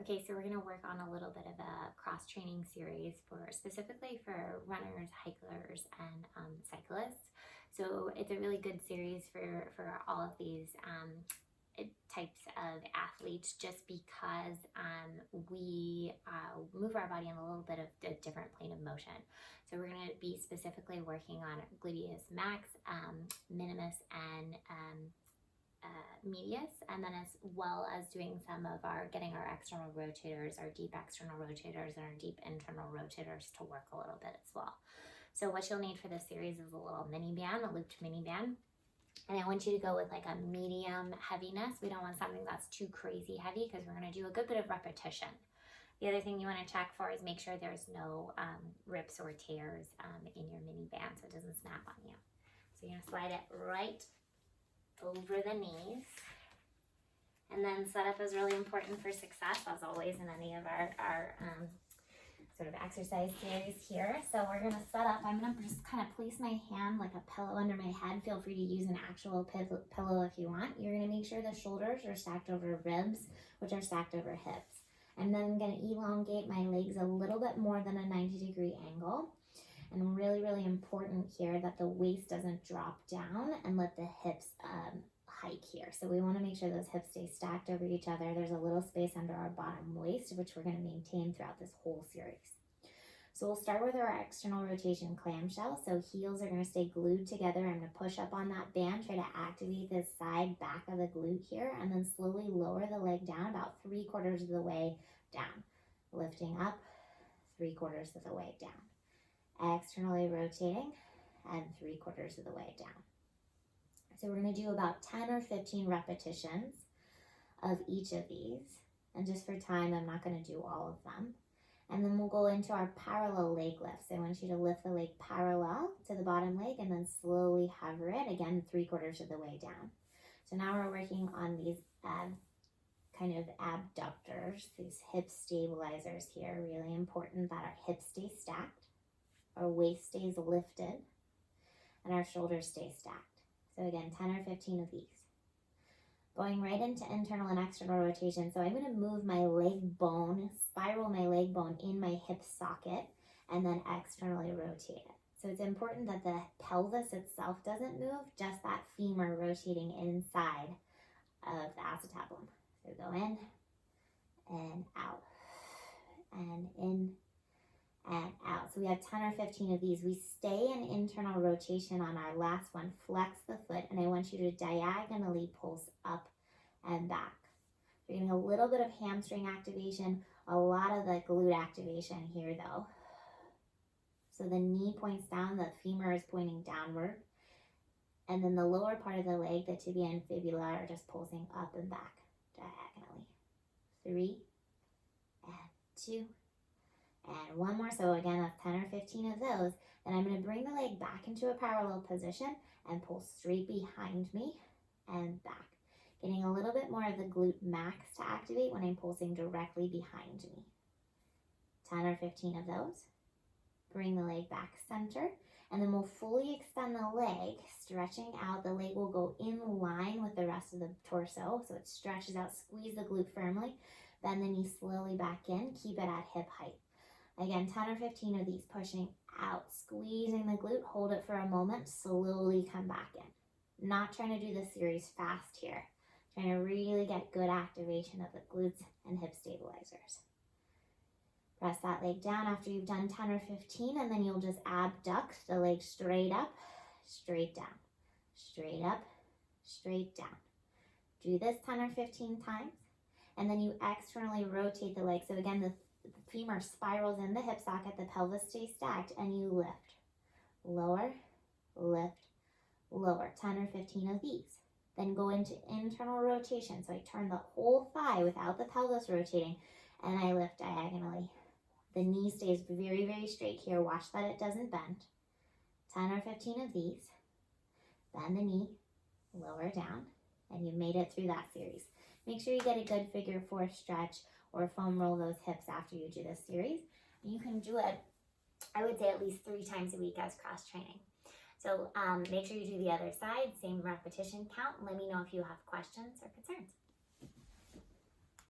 Okay, so we're going to work on a little bit of a cross-training series specifically for runners, hikers, and cyclists. So it's a really good series for all of these types of athletes, just because we move our body in a little bit of a different plane of motion. So we're going to be specifically working on gluteus max, minimus, and medius, and then as well as doing some of getting our external rotators, our deep external rotators, and our deep internal rotators to work a little bit as well. So what you'll need for this series is a little mini band, a looped mini band. And I want you to go with like a medium heaviness. We don't want something that's too crazy heavy because we're going to do a good bit of repetition. The other thing you want to check for is make sure there's no rips or tears in your mini band so it doesn't snap on you. So you're going to slide it right over the knees. And then setup is really important for success, as always, in any of our sort of exercise series here. So we're going to set up. I'm going to just kind of place my hand like a pillow under my head. Feel free to use an actual pillow if you want. You're going to make sure the shoulders are stacked over ribs, which are stacked over hips. And then I'm going to elongate my legs a little bit more than a 90-degree angle. And really, really important here that the waist doesn't drop down and let the hips hike here. So we want to make sure those hips stay stacked over each other. There's a little space under our bottom waist, which we're going to maintain throughout this whole series. So we'll start with our external rotation clamshell. So heels are going to stay glued together. I'm going to push up on that band, try to activate this side back of the glute here, and then slowly lower the leg down about 3/4 of the way down. Lifting up 3/4 of the way down. Externally rotating and 3/4 of the way down. So we're going to do about 10 or 15 repetitions of each of these. And just for time, I'm not going to do all of them. And then we'll go into our parallel leg lifts. I want you to lift the leg parallel to the bottom leg and then slowly hover it, again, 3/4 of the way down. So now we're working on these kind of abductors, these hip stabilizers here. Really important that our hips stay stacked, our waist stays lifted, and our shoulders stay stacked. So again, 10 or 15 of these. Going right into internal and external rotation. So I'm going to move my leg bone, spiral my leg bone in my hip socket, and then externally rotate it. So it's important that the pelvis itself doesn't move, just that femur rotating inside of the acetabulum. So go in and out, and in and out. So we have 10 or 15 of these. We stay in internal rotation on our last one. Flex the foot, and I want you to diagonally pulse up and back. You're getting a little bit of hamstring activation, a lot of the glute activation here though. So the knee points down, the femur is pointing downward, and then the lower part of the leg, the tibia and fibula, are just pulsing up and back diagonally. 3 and 2 and one more. So again, that's 10 or 15 of those. Then I'm going to bring the leg back into a parallel position and pull straight behind me and back. Getting a little bit more of the glute max to activate when I'm pulsing directly behind me. 10 or 15 of those. Bring the leg back center, and then we'll fully extend the leg, stretching out. The leg will go in line with the rest of the torso, so it stretches out. Squeeze the glute firmly. Bend the knee slowly back in. Keep it at hip height. Again, 10 or 15 of these, pushing out, squeezing the glute, hold it for a moment, slowly come back in. Not trying to do this series fast here. Trying to really get good activation of the glutes and hip stabilizers. Press that leg down after you've done 10 or 15, and then you'll just abduct the leg straight up, straight down, straight up, straight down. Do this 10 or 15 times, and then you externally rotate the leg. So again, the femur spirals in the hip socket, the pelvis stays stacked, and you lift. Lower, lift, lower. 10 or 15 of these. Then go into internal rotation. So I turn the whole thigh without the pelvis rotating, and I lift diagonally. The knee stays very, very straight here. Watch that it doesn't bend. 10 or 15 of these. Bend the knee, lower down, and you made it through that series. Make sure you get a good figure 4 stretch or foam roll those hips after you do this series. And you can do it, I would say, at least 3 times a week as cross training. So make sure you do the other side, same repetition count. Let me know if you have questions or concerns.